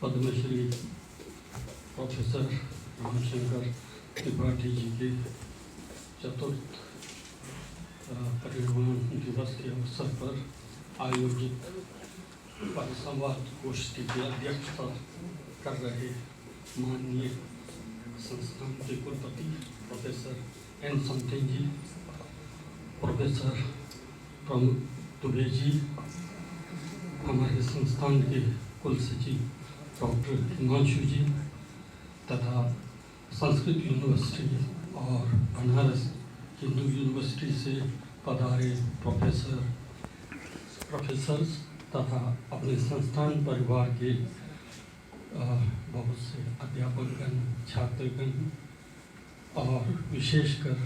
Padmashri professor Ramshankar Tripathi ji के चतुर्थ परिनिर्वाण दिवस के अवसर पर आयोजित परिसंवाद गोष्ठी की अध्यक्षता कर रहे माननीय संस्थान के कुलपति प्रोफेसर एन समथिंग जी, प्रोफेसर प्रमुख दुबे जी, हमारे संस्थान के कुल सचिव डॉक्टर हिमांशु जी तथा संस्कृत यूनिवर्सिटी और बनारस हिंदू यूनिवर्सिटी से पधारे प्रोफेसर्स तथा अपने संस्थान परिवार के बहुत से अध्यापकगण, छात्रगण और विशेषकर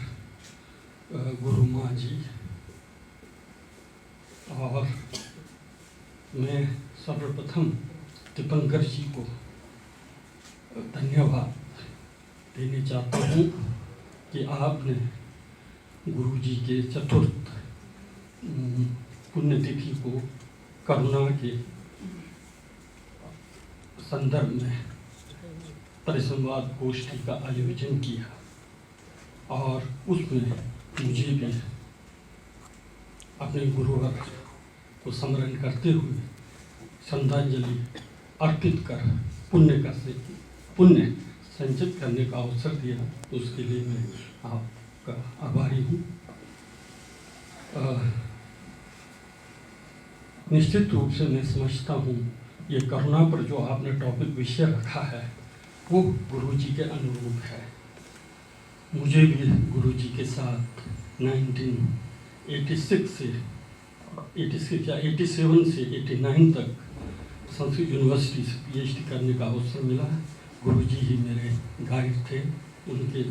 गुरु माँ जी, और मैं सर्वप्रथम दीपंकर जी को धन्यवाद देने चाहता हूँ कि आपने गुरु जी के चतुर्थ पुण्यतिथि को करुणा के संदर्भ में परिसंवाद गोष्ठी का आयोजन किया और उसमें मुझे भी अपने गुरुवर को स्मरण करते हुए श्रद्धांजलि अर्पित कर पुण्य संचित करने का अवसर दिया, उसके लिए मैं आपका आभारी हूँ। निश्चित रूप से मैं समझता हूँ ये करुणा पर जो आपने टॉपिक विषय रखा है वो गुरु जी के अनुरूप है। मुझे भी गुरु जी के साथ 1986 से 87 से 89 तक संस्कृत यूनिवर्सिटी से PhD करने का अवसर मिला। गुरु जी ही मेरे गाइड थे, उनके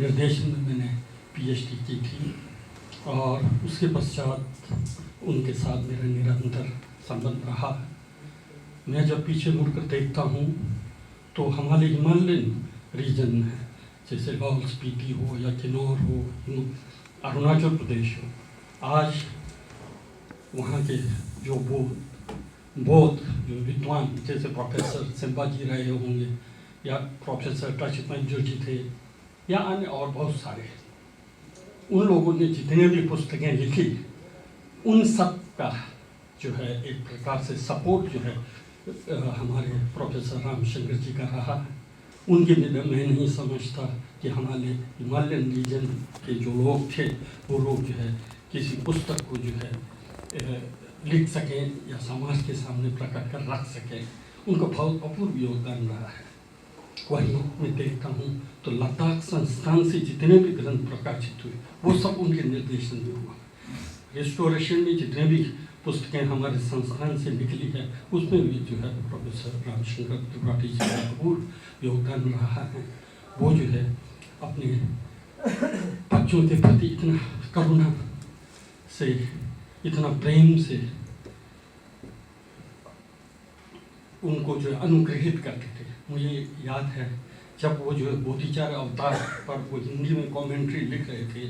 निर्देशन में मैंने PhD की थी और उसके पश्चात उनके साथ मेरा निरंतर संबंध रहा। मैं जब पीछे मुड़कर देखता हूँ तो हमारे हिमालयन रीजन में जैसे लाहौल स्पीति हो या किन्नौर हो, अरुणाचल प्रदेश हो, आज वहाँ के जो बौद्ध जो विद्वान जैसे प्रोफेसर सिम्बा जी रहे होंगे या प्रोफेसर टचित मंजूर जी थे या अन्य और बहुत सारे, उन लोगों ने जितने भी पुस्तकें लिखी उन सब का जो है एक प्रकार से सपोर्ट जो है हमारे प्रोफेसर रामशंकर जी का रहा। उनके लिए मैं नहीं समझता कि हमारे हिमालयन रीजन के जो लोग थे वो लोग जो है किसी पुस्तक को जो है लिख सकें या समाज के सामने प्रकट कर रख सकें। उनका बहुत अपूर्व योगदान रहा है। वही मैं देखता हूँ तो लद्दाख संस्थान से जितने भी ग्रंथ प्रकाशित हुए वो सब उनके निर्देशन में हुआ। रिस्टोरेशन में जितने भी पुस्तकें हमारे संस्थान से निकली है उसमें भी जो है प्रोफेसर रामशंकर त्रिपाठी जी का अपूर्व योगदान रहा है। वो जो है अपने बच्चों के प्रति इतना करुणा से, इतना प्रेम से उनको जो है अनुग्रहित करते थे। मुझे याद है जब वो जो है बोधिचार्य अवतार पर वो हिंदी में कमेंट्री लिख रहे थे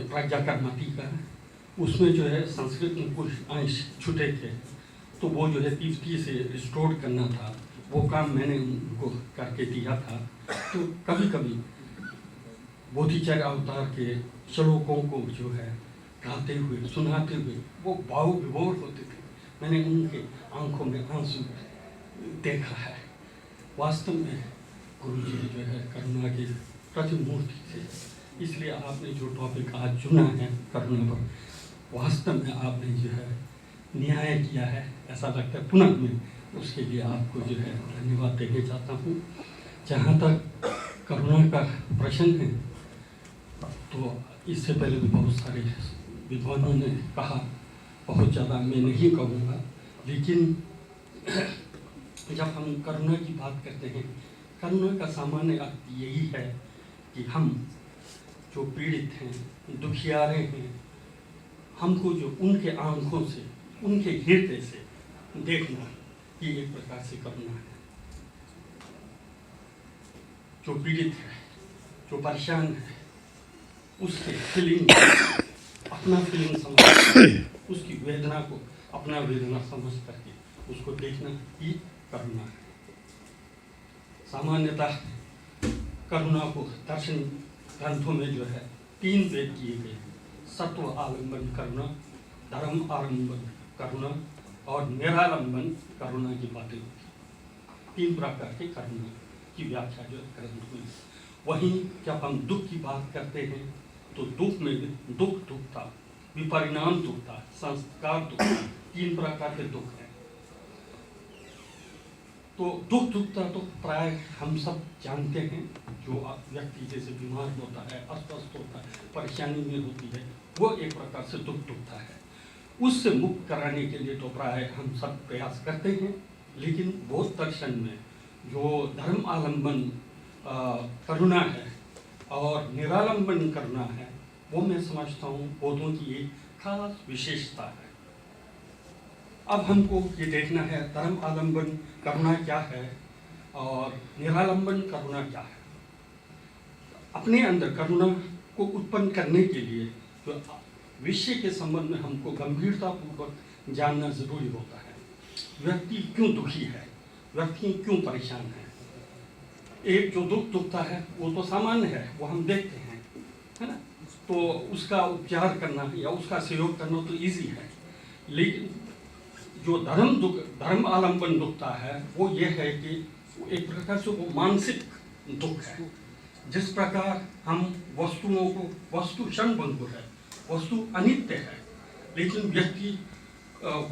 प्रज्ञाकर्माती का, उसमें जो है संस्कृत में कुछ अंश छूटे थे तो वो जो है PhD से रिस्टोर करना था, वो काम मैंने उनको करके दिया था। तो कभी कभी बोधिचार्य अवतार के श्लोकों को जो है गाते हुए सुनाते हुए वो भाव विभोर होते थे। मैंने उनके आंखों में आंसू देखा है। वास्तव में गुरु जी जो है करुणा की प्रतिमूर्ति थे। इसलिए आपने जो टॉपिक आज चुना है करुणा पर, वास्तव में आपने जो है न्याय किया है, ऐसा लगता है। पुनः मैं उसके लिए आपको जो है धन्यवाद देना चाहता हूँ। जहाँ तक करुणा का प्रश्न है तो इससे पहले भी बहुत सारे विद्वानों ने कहा, बहुत ज़्यादा मैं नहीं कहूँगा, लेकिन जब हम करुणा की बात करते हैं, करुणा का सामान्य अर्थ यही है कि हम जो पीड़ित हैं, दुखियारे हैं, हमको जो उनके आंखों से, उनके हृदय से देखना, ये एक प्रकार से करुणा है। जो पीड़ित है, जो परेशान है, उसके फीलिंग, अपना फीलिंग समझ, उसकी वेदना को अपना वेदना समझ करके उसको देखना, ये करुणा है। सामान्यतः करुणा को दर्शन ग्रंथों में जो है 3 भेद किए गए हैं: सत्व आलंबन करुणा, धर्म आलंबन करुणा और निरालंबन करुणा की बातें होती हैं। 3 प्रकार के करुणा की व्याख्या जो ग्रंथ में। वहीं जब हम दुख की बात करते हैं तो दुख में दुख था, विपरिणाम दुख था, संस्कार दुख था। 3 प्रकार के दुख हैं। तो दुख था तो प्राय हम सब जानते हैं। जो व्यक्ति जैसे बीमार होता है, अस्वस्थ होता है, परेशानी में होती है, वो एक प्रकार से दुखता है। उससे मुक्त कराने के लिए तो प्राय हम सब प्रयास करते हैं। लेकिन बौद्ध दर्शन में जो धर्म आलंबन करुणा है और निरालंबन करुणा है, वो मैं समझता हूँ बौद्धों की एक खास विशेषता है। अब हमको ये देखना है धर्म आलंबन करुणा क्या है और निरालंबन करुणा क्या है। अपने अंदर करुणा को उत्पन्न करने के लिए जो विषय के संबंध में हमको गंभीरतापूर्वक जानना जरूरी होता है। व्यक्ति क्यों दुखी है, व्यक्ति क्यों परेशान है। एक जो दुखता है वो तो सामान्य है, वो हम देखते हैं, है ना। तो उसका उपचार करना या उसका सहयोग करना तो इजी है। लेकिन जो धर्म आलंबन दुखता है वो ये है कि एक प्रकार से वो मानसिक दुख है। जिस प्रकार हम वस्तुओं को, वस्तु क्षणभंगुर है, वस्तु अनित्य है, लेकिन व्यक्ति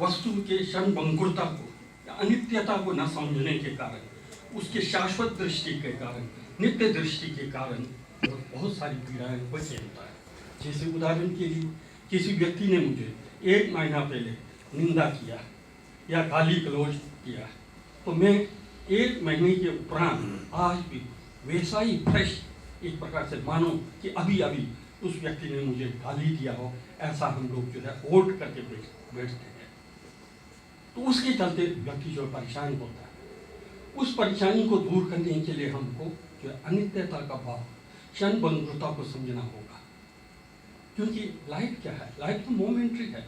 वस्तु के क्षणभंगुरता को या अनित्यता को न समझने के कारण, उसके शाश्वत दृष्टि के कारण, नित्य दृष्टि के कारण बहुत सारी पीड़ाएं को झेलता है। जैसे उदाहरण के लिए किसी व्यक्ति ने मुझे 1 महीना पहले निंदा किया या गाली गलौज किया, तो मैं 1 महीने के उपरांत आज भी वैसा ही फ्रेश, एक प्रकार से मानो कि अभी अभी उस व्यक्ति ने मुझे गाली दिया हो, ऐसा हम लोग जो है होल्ड करके बैठते हैं। तो उसके चलते व्यक्ति जो परेशान होता है, उस परेशानी को दूर करने के लिए हमको जो अनित्यता का भाव, क्षणभंगुरता को समझना होगा। क्योंकि लाइफ क्या है, लाइफ तो मोमेंट्री है,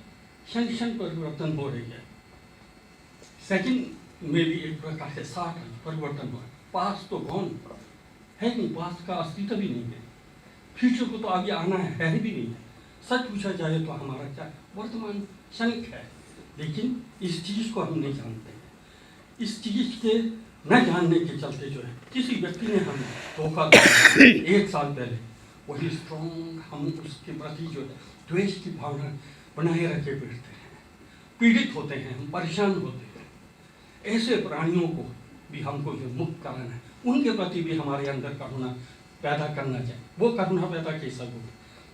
क्षण क्षण परिवर्तन हो रही है। सेकंड में भी एक प्रकार से 60 परिवर्तन हुआ। पास तो गॉन है नहीं, पास का अस्तित्व भी नहीं है, फ्यूचर को तो आगे आना है भी नहीं है। सच पूछा जाए तो हमारा क्या वर्तमान क्षणिक है, लेकिन इस चीज़ को हम नहीं जानते हैं। इस चीज़ के न जानने के चलते जो है किसी व्यक्ति ने हमें धोखा दिया 1 साल पहले, वही स्ट्रॉन्ग हम उसके प्रति जो है द्वेष की भावना बनाए रखे बैठते हैं, पीड़ित होते हैं, हम परेशान होते हैं। ऐसे प्राणियों को भी हमको जो मुक्त कराना है, उनके प्रति भी हमारे अंदर करुणा पैदा करना चाहिए। वो करुणा पैदा कैसा होगा?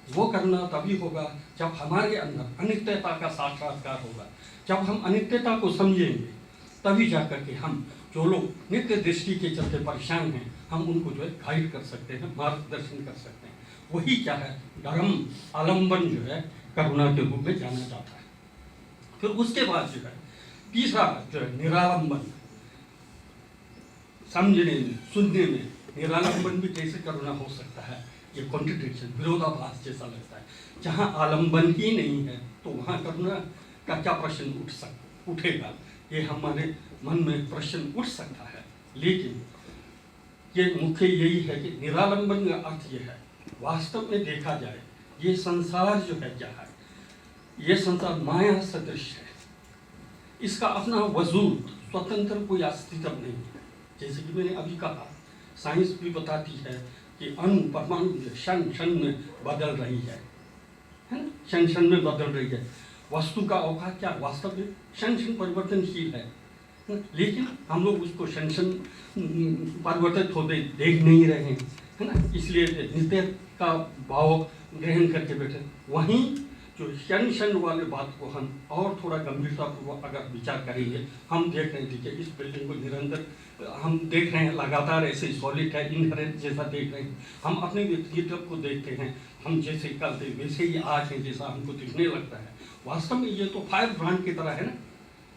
वो करुणा तभी होगा जब हमारे अंदर अनित्यता का साक्षात्कार होगा। जब हम अनित्यता को समझेंगे तभी जाकर के हम जो लोग नित्य दृष्टि के चलते परेशान हैं, हम उनको जो है गाइड कर सकते हैं, मार्गदर्शन कर सकते हैं। वही क्या है, धर्म आलंबन जो है करुणा के रूप में जाना जाता है। फिर उसके बाद जो है तीसरा जो है निरालंबन, समझने में, सुनने में निरालंबन भी कैसे करुणा हो सकता है, ये कॉन्ट्रडिक्शन, विरोधाभास जैसा लगता है। जहाँ आलंबन ही नहीं है तो वहाँ करुणा का क्या प्रश्न उठेगा, ये हमारे मन में प्रश्न उठ सकता है। लेकिन ये मुख्य यही है कि निरालंबन का अर्थ ये है, वास्तव में देखा जाए ये संसार जो है क्या है, ये संसार माया सदृश है। इसका अपना वजूद, स्वतंत्र कोई अस्तित्व नहीं है। जैसे कि मैंने अभी कहा, साइंस भी बताती है कि अणु परमाणु क्षण क्षण में बदल रही है ना, क्षण क्षण में बदल रही है। वस्तु का अवकाश क्या वास्तव में क्षण क्षण परिवर्तनशील है, लेकिन हम लोग उसको क्षण क्षण परिवर्तित होते देख नहीं रहे हैं, है ना। इसलिए नित्य का भाव ग्रहण करके बैठे। वहीं जो क्षण क्षण वाले बात को हम और थोड़ा गंभीरतापूर्वक अगर विचार करेंगे, हम देख रहे थे कि इस बिल्डिंग को निरंतर हम देख रहे हैं, लगातार ऐसे सॉलिड है, इनहेरेंट जैसा देख रहे हैं। हम अपने व्यक्तित्व को देखते हैं, हम जैसे कल थे वैसे ही आज हैं जैसा हमको दिखने लगता है। वास्तव में ये तो फायर ब्रांड की तरह है ना।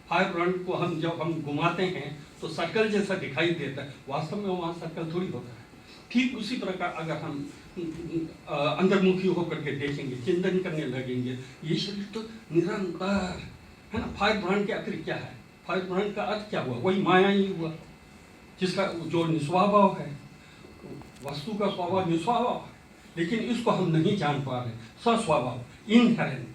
फायर ब्रांड को हम जब हम घुमाते हैं तो सर्कल जैसा दिखाई देता है, वास्तव में वहाँ सर्कल थोड़ी होता है। ठीक उसी प्रकार अगर हम अंतर्मुखी होकर के देखेंगे, चिंतन करने लगेंगे, ये शरीर तो निरंतर है ना, फायर ब्रांड के अतिरिक्त क्या है, फलप्रदान का अर्थ क्या हुआ? वही माया ही हुआ, जिसका जो निस्वभाव है, वस्तु का स्वभाव निस्वभाव है, लेकिन इसको हम नहीं जान पा रहे। स्वस्वभाव, इनहेरेंट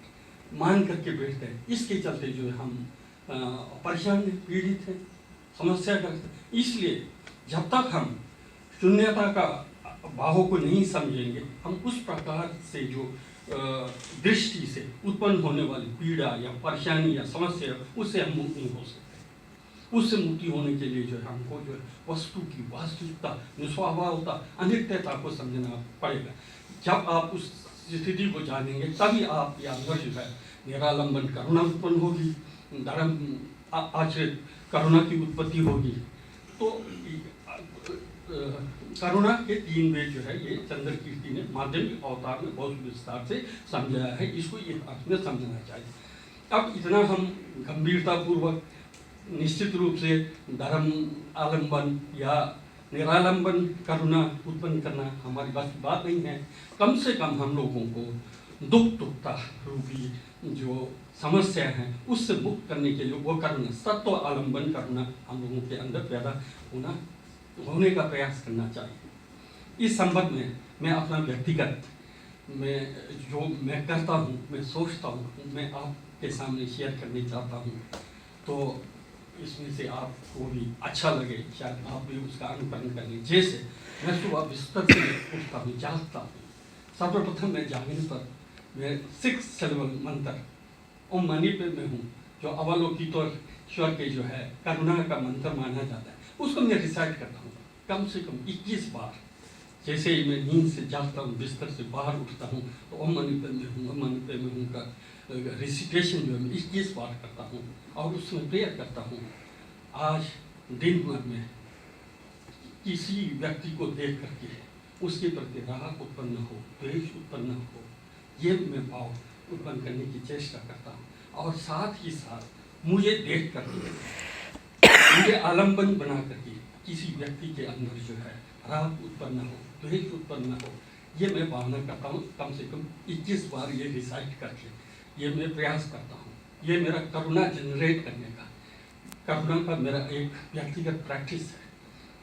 मान करके बैठते हैं। इसके चलते जो है हम परेशान हैं, पीड़ित हैं, समस्या करते हैं। इसलिए जब तक हम शून्यता का भावों को नहीं समझेंगे, हम उस प्रकार से जो दृष्टि से उत्पन्न होने वाली पीड़ा या परेशानी या समस्या, उससे हम मुक्त नहीं हो सकते। उससे मुक्ति होने के लिए जो है हमको जो है वस्तु की वास्तविकता, निस्वभावता, अनित्यता को समझना पड़ेगा। जब आप उस स्थिति को जानेंगे तभी आपके अंदर जो है निरालंबन करुणा उत्पन्न होगी, धर्म आश्रित करुणा की उत्पत्ति होगी। तो करुणा के 3 वेद जो है ये चंद्र कीर्ति ने माध्यमिक अवतार में बहुत विस्तार से समझाया है। इसको ये अर्थ में समझना चाहिए। अब इतना हम गंभीरता पूर्वक निश्चित रूप से धर्म आलंबन या निरालंबन करुणा उत्पन्न करना हमारी बात नहीं है। कम से कम हम लोगों को दुखता रूपी जो समस्या है उससे मुक्त करने के लिए वो करुणा, सत्व आलंबन करुणा हम लोगों के अंदर पैदा होने का प्रयास करना चाहिए। इस संबंध में मैं अपना व्यक्तिगत जो मैं करता हूँ, मैं सोचता हूँ, मैं आपके सामने शेयर करने चाहता हूँ। तो इसमें से आपको भी अच्छा लगे, शायद आप भी उसका अनुकरण करें। जैसे मैं सुबह बिस्तर से उठता हूँ, जागता हूँ, सर्वप्रथम मैं जागने पर मैं 6 सिलेबल मंत्र ओम मणि पे मैं हूँ, जो अवलोकित और ईश्वर के जो है करुणा का मंत्र माना जाता है, उसको मैं रिसाइट करता हूँ कम से कम 21 बार। जैसे ही मैं नींद से जागता हूँ, बिस्तर से बाहर उठता हूँ, तो ओम मणि पे मैं हूँ, ओम मणि पे मैं हूँ का रिसिटेशन जो है मैं 21 बार करता हूँ और उसमें प्रेयर करता हूँ। आज दिन भर में किसी व्यक्ति को देख करके उसके प्रति राग उत्पन्न हो, द्वेष उत्पन्न हो, ये मैं भाव उत्पन्न करने की चेष्टा करता हूँ। और साथ ही साथ मुझे देख करके, मुझे आलम्बन बना करके किसी व्यक्ति के अंदर जो है राग उत्पन्न हो, द्वेष उत्पन्न हो, ये मैं भावना करता हूँ। कम से कम 21 बार ये रिसाइट करके ये मैं प्रयास करता हूँ। ये मेरा करुणा जनरेट करने का, करुणा का मेरा एक व्यक्तिगत प्रैक्टिस है।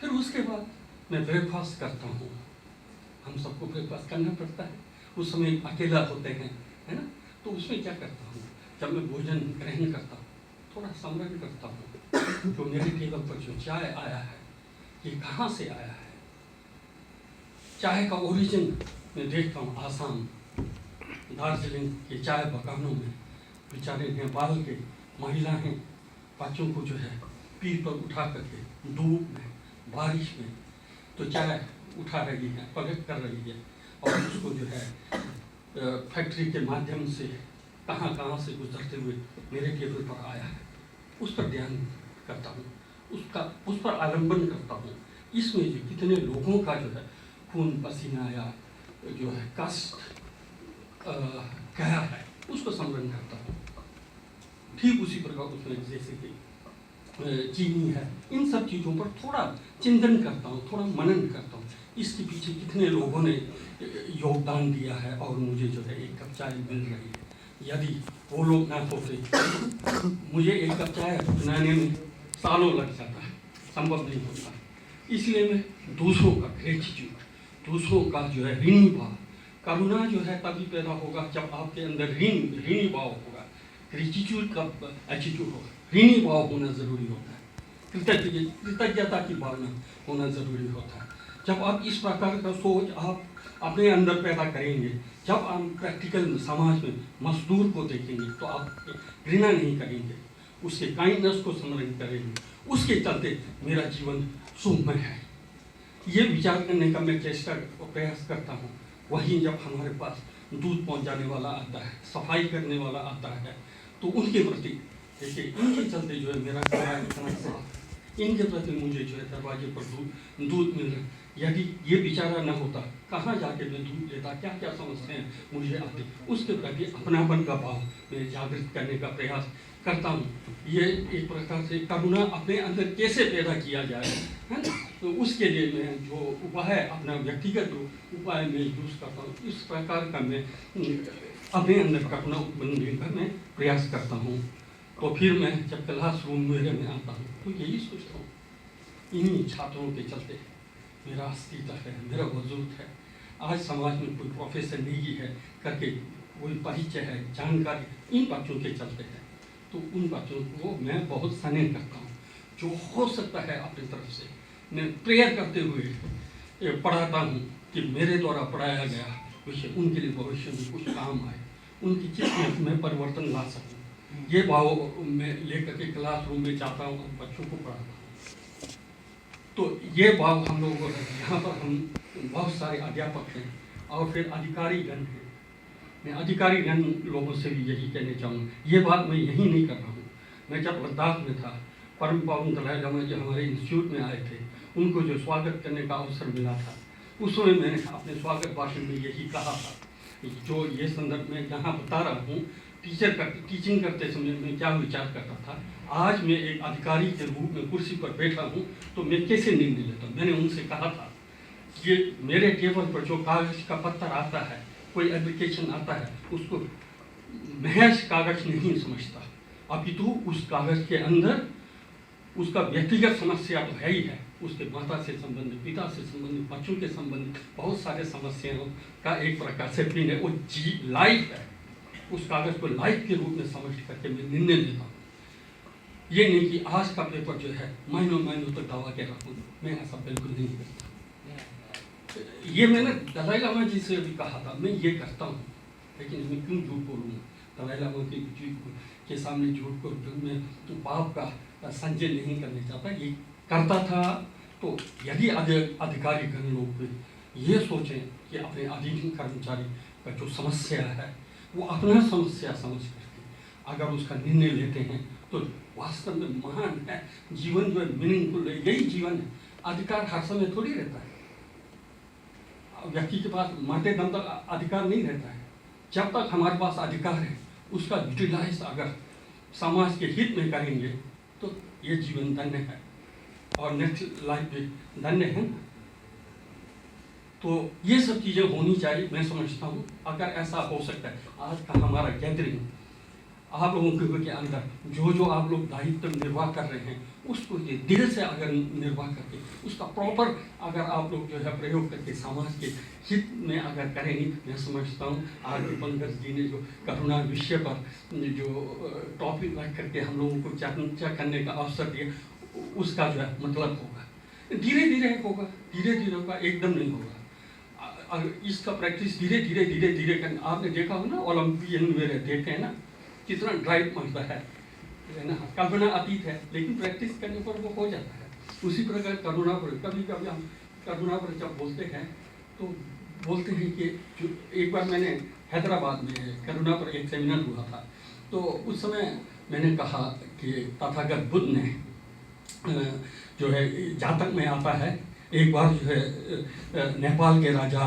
फिर उसके बाद मैं ब्रेकफास्ट करता हूँ। हम सबको ब्रेकफास्ट करना पड़ता है, उस समय अकेला होते हैं, है ना। तो उसमें क्या करता हूँ, जब मैं भोजन ग्रहण करता हूँ, थोड़ा स्मरण करता हूँ जो मेरे टेबल पर जो चाय आया है ये कहाँ से आया है। चाय का ओरिजिन मैं देखता हूँ। आसाम, दार्जिलिंग के चाय बगानों में बेचारे नेपाल के महिला हैं, बच्चों को जो है पीठ पर उठा करके धूप में, बारिश में तो चाय उठा रही है, कलेक्ट कर रही है और उसको जो है फैक्ट्री के माध्यम से कहाँ कहाँ से गुजरते हुए मेरे टेबल पर आया है, उस पर ध्यान करता हूँ, उस पर आलम्बन करता हूँ। इसमें जो कितने लोगों का जो है खून पसीना या जो है कष्ट गया है उसको स्मरण करता हूँ। ठीक उसी प्रकार उसमें जैसे कि चीनी है, इन सब चीज़ों पर थोड़ा चिंतन करता हूँ, थोड़ा मनन करता हूँ। इसके पीछे कितने लोगों ने योगदान दिया है और मुझे जो है एक कप चाय मिल रही है। यदि वो लोग ना होते मुझे एक कप चाय बनाने में सालों लग जाता है, संभव नहीं होता। इसलिए मैं दूसरों का ग्रेटिट्यूड, दूसरों का जो है ऋणी भाव, करुणा जो है तभी पैदा होगा जब आपके अंदर ऋणी भाव होगा, ग्रेटिट्यूड का एटीट्यूड होगा। ऋणी भाव होना जरूरी होता है, कृतज्ञता की भावना होना जरूरी होता है। जब आप इस प्रकार का सोच आप अपने अंदर पैदा करेंगे, जब आप प्रैक्टिकल समाज में मजदूर को देखेंगे तो आप घृणा नहीं करेंगे, उसके काइंडनेस को स्मरण करेंगे। उसके चलते मेरा जीवन सुखमय है, ये विचार करने का मैं चेष्टा प्रयास करता हूँ। वहीं जब हमारे पास दूध पहुँचाने वाला आता है, सफाई करने वाला आता है, तो उनके प्रति देखिए, इनके चलते जो है मेरा घर इतना साफ, इनके प्रति मुझे जो है दरवाजे पर दूध मिल रहा है। यदि ये बेचारा न होता, कहाँ जाके मैं दूध लेता, क्या क्या समस्याएं मुझे आती, उसके प्रति अपनापन का भाव मैं जागृत करने का प्रयास करता हूँ। ये एक प्रकार से करुणा अपने अंदर कैसे पैदा किया जाए, है ना, तो उसके लिए मैं जो उपाय अपना व्यक्तिगत जो उपाय मैं यूज़ करता हूँ, इस प्रकार का मैं अपने अंदर करुणा उत्पन्न का मैं प्रयास करता हूँ। तो फिर मैं जब क्लासरूम मेरे में आता हूँ तो यही सोचता हूँ, इन्हीं छात्रों के चलते मेरा अस्तित्व है, मेरा वजूद है। आज समाज में कोई प्रोफेसर नहीं है करके कोई परिचय है, जानकारी इन बच्चों के चलते है। तो उन बच्चों को मैं बहुत स्नेह करता हूँ, जो हो सकता है अपनी तरफ से मैं प्रेयर करते हुए पढ़ाता हूँ कि मेरे द्वारा पढ़ाया गया विषय उनके लिए भविष्य में कुछ काम आए, उनकी किस्मत में परिवर्तन ला सकूँ। ये भाव मैं लेकर के क्लासरूम में जाता हूँ और बच्चों को पढ़ाता हूँ। तो ये भाव हम लोगों को यहाँ पर हम बहुत सारे अध्यापक हैं और फिर अधिकारीगण हैं। मैं अधिकारीगण लोगों से भी यही कहना चाहूँगा, ये बात मैं यही नहीं कर रहा हूँ। मैं जब लद्दाख में था, परम पावन दलाई लामा जो हमारे इंस्टीट्यूट में आए थे, उनको जो स्वागत करने का अवसर मिला था, उस समय मैंने अपने स्वागत भाषण में यही कहा था, जो ये संदर्भ में यहाँ बता रहा हूँ। टीचिंग करते समय मैं क्या विचार करता था, आज मैं एक अधिकारी के रूप में कुर्सी पर बैठा हूँ तो मैं कैसे निर्णय लेता हूँ। मैंने उनसे कहा था कि मेरे टेबल पर जो कागज का पत्थर आता है, कोई एप्लीकेशन आता है, उसको महज कागज नहीं समझता, अपितु उस कागज के अंदर उसका व्यक्तिगत समस्या तो है ही है, उसके माता से संबंधित, पिता से संबंधित, बच्चों के संबंधित बहुत सारे समस्याओं का एक प्रकार से पिन है, वो लाइफ है। उस कागज को लाइफ के रूप में समझ करके मैं निर्णय लेता हूँ। ये नहीं कि आज का पेपर जो है महीनों तक दवा के रखूँ, मैं ऐसा बिल्कुल नहीं करता। ये मैंने दलाई लामा जी से भी कहा था, मैं ये करता हूँ, लेकिन मैं क्यों झूठ बोलूँगा। दलाई लामा के सामने झूठ को मैं पाप का संचय नहीं करना चाहता। ये करता था तो यदि अधिकारीगण लोग ये सोचें कि अपने अधीन कर्मचारी का जो समस्या है वो अपना समस्या समझ करके अगर उसका निर्णय लेते हैं तो वास्तव में महान है। जीवन जो है मीनिंगफुल है, यही जीवन है। अधिकार हर समय थोड़ी रहता है, व्यक्ति के पास मरते दम तक अधिकार नहीं रहता है। जब तक हमारे पास अधिकार है उसका यूटिलाइज अगर समाज के हित में करेंगे तो ये जीवन धन्य है और नेक्स्ट लाइफ भी धन्य है। तो ये सब चीज़ें होनी चाहिए, मैं समझता हूँ। अगर ऐसा हो सकता है, आज का हमारा गैदरिंग आप लोगों के अंदर जो आप लोग दायित्व निर्वाह कर रहे हैं उसको ये दिल से अगर निर्वाह करके उसका प्रॉपर अगर आप लोग जो है प्रयोग करके समाज के हित में अगर करेंगे, मैं समझता हूँ आज पंकज जी ने जो करुणा विषय पर जो टॉपिक रख करके हम लोगों को चर्चा करने का अवसर दिया, उसका जो है मतलब होगा, धीरे धीरे होगा, एकदम नहीं होगा। इसका प्रैक्टिस धीरे धीरे करना। आपने देखा हो ना, ओलंपियन में देखते हैं ना कितना ड्राइव मारता है ना, कल्पना अतीत है, लेकिन प्रैक्टिस करने पर वो हो जाता है। उसी प्रकार करुणा पर कभी हम करुणा पर जब बोलते हैं तो बोलते हैं कि जो एक बार मैंने हैदराबाद में करुणा पर एक सेमिनार हुआ था, तो उस समय मैंने कहा कि तथागत बुद्ध ने जो है जातक में आता है, एक बार जो है नेपाल के राजा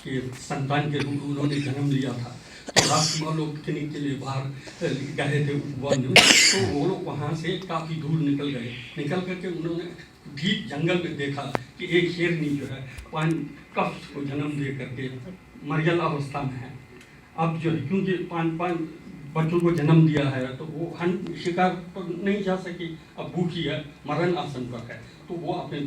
के संतान के रूप में उन्होंने जन्म लिया था। तो राजकुमार लोग पिकनिक के लिए बाहर गए थे वन में, तो वो लोग वहाँ से काफ़ी दूर निकल करके उन्होंने डीप जंगल में देखा कि एक शेरनी जो है 5 कफ को जन्म दे करके मरियल अवस्था में है। अब जो है क्योंकि 5 बच्चों को जन्म दिया है तो वो शिकार पर नहीं जा सकी, अब भूखी है, मरण आसन पर है। तो वो अपने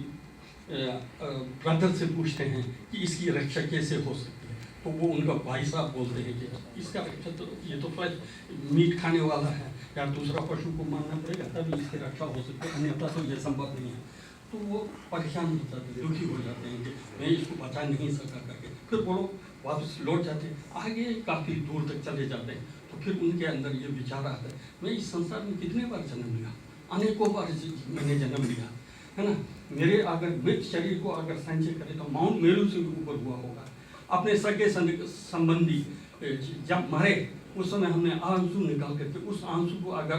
ब्रदर से पूछते हैं कि इसकी रक्षा कैसे हो सकती है। तो वो उनका भाई साहब बोलते हैं कि इसका रक्षा तो ये तो मीट खाने वाला है या दूसरा पशु को मारना पड़ेगा तभी इसकी रक्षा हो सकती है, अन्यथा तो ये संभव नहीं है। तो वो परेशान हो जाते हैं, दुखी हो जाते हैं कि मैं इसको बचा नहीं सका करके। फिर वो लोग वापस लौट जाते हैं, आगे काफ़ी दूर तक चले जाते हैं। तो फिर उनके अंदर ये विचार आता है, मैं इस संसार में कितने बार जन्म लिया, अनेकों बार मैंने जन्म लिया है ना। मेरे अगर मृत शरीर को अगर संचय करें तो माउंट मेरू से भी ऊपर हुआ होगा। अपने सगे संबंधी जब मरे उस समय हमने आंसू निकाल करके उस आंसू को अगर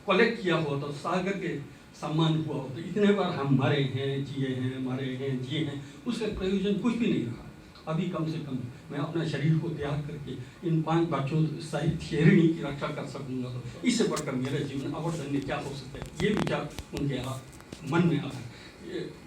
कलेक्ट किया हो तो सागर के सम्मान हुआ हो। तो इतने बार हम मरे हैं, जिए हैं, मरे हैं, जिए हैं, उसका प्रयोजन कुछ भी नहीं रहा। अभी कम से कम मैं अपने शरीर को त्याग करके इन 5 बच्चों सहित शेरनी की रक्षा कर सकूंगा, तो इससे बढ़कर मेरा जीवन और धन्य क्या हो सकता है। ये विचार उनके मन में आता है।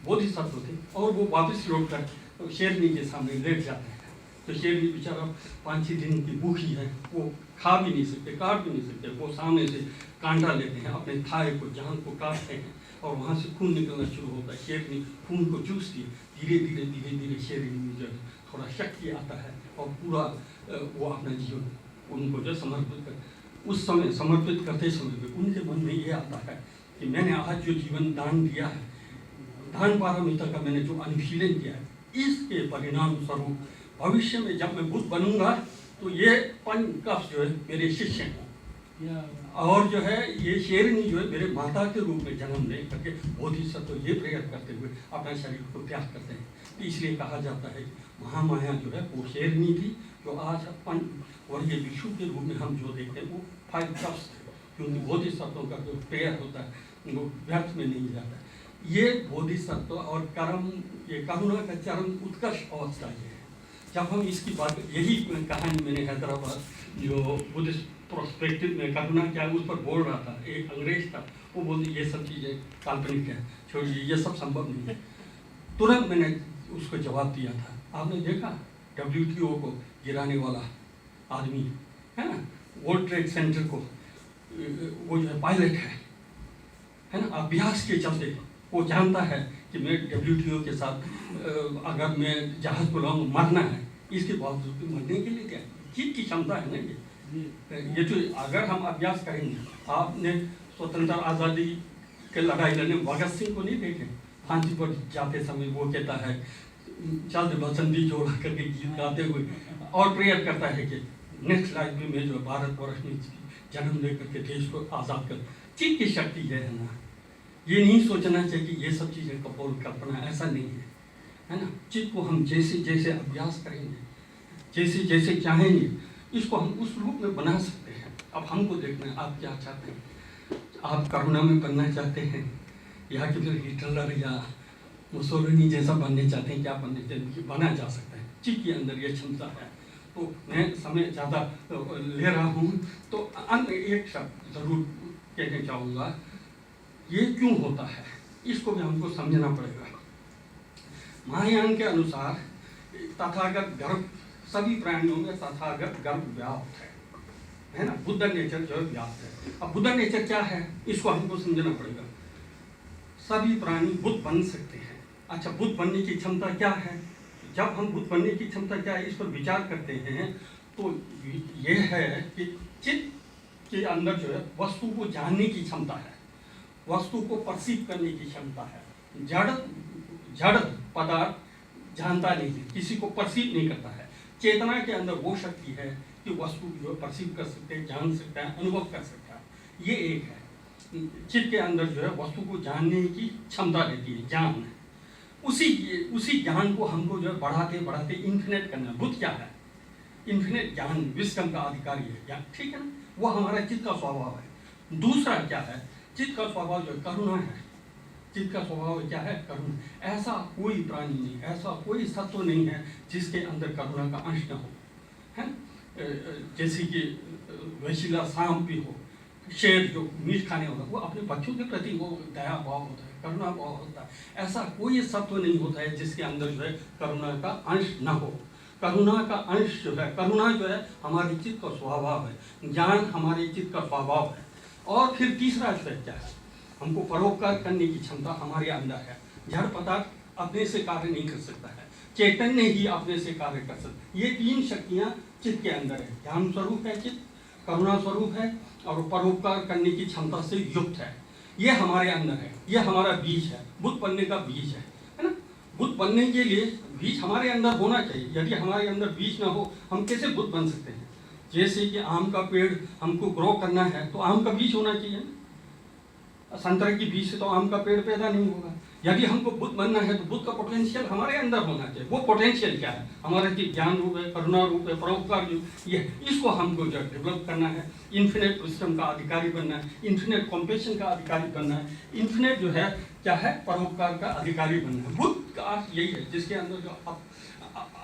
बोधिसत्व थे और वो वापस लौट कर शेरनी के सामने लेट जाते हैं। तो शेरनी बेचारा 5-6 दिन की भूखी है, वो खा भी नहीं सकते, काट भी नहीं सकते, वो सामने से कांटा लेते हैं, अपने थाई को, जान को काटते हैं और वहाँ से खून निकलना शुरू होता है। शेरनी खून को चूसती है, धीरे धीरे शेरनी में जो थोड़ा शक्ति आता है और पूरा वो अपना जीवन उनको जो समर्पित कर, उस समय समर्पित करते समय भी उनके मन में ये आता है कि मैंने आज जो जीवन दान दिया है, दान पारमिता का मैंने जो अनुशीलन किया है, इसके परिणाम स्वरूप भविष्य में जब मैं बुद्ध बनूंगा तो ये पंच कफ जो है मेरे शिष्य हैं और जो है ये शेरनी जो है मेरे माता के रूप में जन्म ले करके बोधिसत्व ये प्रेयर करते हुए अपना शरीर को त्याग करते हैं। तो इसलिए कहा जाता है कि महामाया जो है वो शेरनी थी, जो आज पंच वर्गीय विषु के रूप में हम जो देखते हैं वो 5 कफ्स थे, क्योंकि बोधिसत्वों का जो प्रेयर होता है वो व्यर्थ में नहीं जाता। ये बोधिसत्व और कर्म, ये करुणा का चरम उत्कर्ष अवस्था ये है। जब हम इसकी बात, यही कहानी मैंने हैदराबाद जो बुद्धिस्ट प्रोस्पेक्टिव में करुणा क्या उस पर बोल रहा था, एक अंग्रेज था, वो बोलते ये सब चीज़ें काल्पनिक है, छोड़िए ये सब संभव नहीं है। तुरंत मैंने उसको जवाब दिया था, आपने देखा WTO को गिराने वाला आदमी है ना, वर्ल्ड ट्रेड सेंटर को, वो जो है पायलट है ना, अभ्यास के चलते वो जानता है कि मैं WTO के साथ अगर मैं जहाज को लाऊं मरना है, इसके बावजूद भी मरने के लिए क्या जीत की क्षमता है ना ये तो अगर हम अभ्यास करेंगे। आपने स्वतंत्र आज़ादी के लड़ाई लड़ने भगत सिंह को नहीं देखे, फांसी पर जाते समय वो कहता है चल बसंती जोड़ा करके गीत गाते हुए और प्रेयर करता है कि नेक्स्ट लाइफ में जो भारत वर्ष में जन्म ले करके देश को आज़ाद कर। चित्त की शक्ति है ना, ये नहीं सोचना चाहिए कि ये सब चीज़ें कपोल कल्पना, ऐसा नहीं है ना। चित्त को हम जैसे जैसे अभ्यास करेंगे, जैसे जैसे चाहेंगे, इसको हम उस रूप में बना सकते हैं। अब हमको देखना है आप क्या चाहते हैं, आप करुणा में बनना चाहते हैं या कि फिर हिटलर या मुसोलिनी जैसा बनने चाहते हैं, क्या बनने चाहते हैं, बना जा सकता है। चित्त के अंदर ये क्षमता है। तो मैं समय ज़्यादा ले रहा हूँ, तो अंत में एक शब्द जरूर कहना चाहूँगा, ये क्यों होता है इसको भी हमको समझना पड़ेगा। महायान के अनुसार तथागत गर्भ, सभी प्राणियों में तथागत गर्भ व्याप्त है ना, बुद्ध नेचर जो है व्याप्त है। अब बुद्ध नेचर क्या है इसको हमको समझना पड़ेगा। सभी प्राणी बुद्ध बन सकते हैं। अच्छा, बुद्ध बनने की क्षमता क्या है? जब हम बुद्ध बनने की क्षमता क्या है इस पर विचार करते हैं तो ये है कि चित्त के अंदर जो है वस्तु को जानने की क्षमता है, वस्तु को परसीव करने की क्षमता है। जड़ पदार्थ जानता नहीं है, किसी को परसीव नहीं करता है। चेतना के अंदर वो शक्ति है कि वस्तु जो परसीव कर सकते हैं, जान सकता है, अनुभव कर सकता है। ये एक है। चित्त के अंदर जो है वस्तु को जानने की क्षमता रहती है, ज्ञान है। उसी ज्ञान को हमको जो है बढ़ाते बढ़ाते इन्फिनेट करना। बुद्ध क्या है? इन्फिनेट ज्ञान, विस्डम का अधिकारी है ज्ञान, ठीक है ना, वो हमारा चित्त का स्वभाव है। दूसरा क्या है? चित्त का स्वभाव जो करुणा है। चित्त का स्वभाव क्या है? करुणा। ऐसा कोई प्राणी नहीं, ऐसा कोई सत्व नहीं है जिसके अंदर करुणा का अंश न हो, है। जैसे कि वैशिला सांप भी हो, शेर जो मीट खाने वाला, वो अपने बच्चों के प्रति वो दया भाव होता है, करुणा भाव होता है। ऐसा कोई सत्व नहीं होता है जिसके अंदर जो है करुणा का अंश न हो। करुणा का अंश जो है, करुणा जो है हमारे चित्त का स्वभाव है, ज्ञान हमारे चित्त का स्वभाव है। और फिर तीसरा एस्पेक्ट क्या है? हमको परोपकार करने की क्षमता हमारे अंदर है। जड़ पदार्थ अपने से कार्य नहीं कर सकता है, चैतन्य ही अपने से कार्य कर सकता है। ये 3 शक्तियाँ चित्त के अंदर है। ध्यान स्वरूप है चित्त, करुणा स्वरूप है और परोपकार करने की क्षमता से युक्त है। ये हमारे अंदर है, ये हमारा बीज है, बुद्ध बनने का बीज है ना। बुद्ध बनने के लिए बीज हमारे अंदर होना चाहिए। यदि हमारे अंदर बीज ना हो, हम कैसे बुद्ध बन सकते हैं? जैसे कि आम का पेड़ हमको ग्रो करना है तो आम का बीज होना चाहिए ना। संतरे की बीज से तो आम का पेड़ पैदा नहीं होगा। यदि हमको बुद्ध बनना है तो बुद्ध का पोटेंशियल हमारे अंदर होना चाहिए। वो पोटेंशियल क्या है? हमारा ज्ञान रूप है, करुणा रूप है, परोपकार रूप, ये इसको हमको जो डेवलप करना है। इन्फिनेट विजडम का अधिकारी बनना है, इन्फिनेट कॉम्पैशन का अधिकारी बनना है, इन्फिनेट जो है क्या है, परोपकार का अधिकारी बनना है। बुद्ध का अर्थ यही है जिसके अंदर जो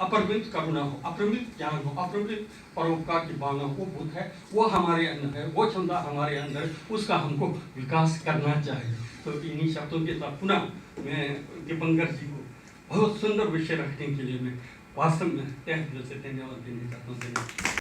अपरिमित करुणा हो, अपरिमित ज्ञान हो, अपरिमित परोपकार की भावना हो, वो बुद्ध है। वो हमारे अंदर है, वो क्षमता हमारे अंदर है, उसका हमको विकास करना चाहिए। तो इन्हीं शब्दों के साथ पुनः मैं दीपंकर जी को बहुत सुंदर विषय रखने के लिए मैं वास्तव में तहे दिल से धन्यवाद देना चाहता हूँ।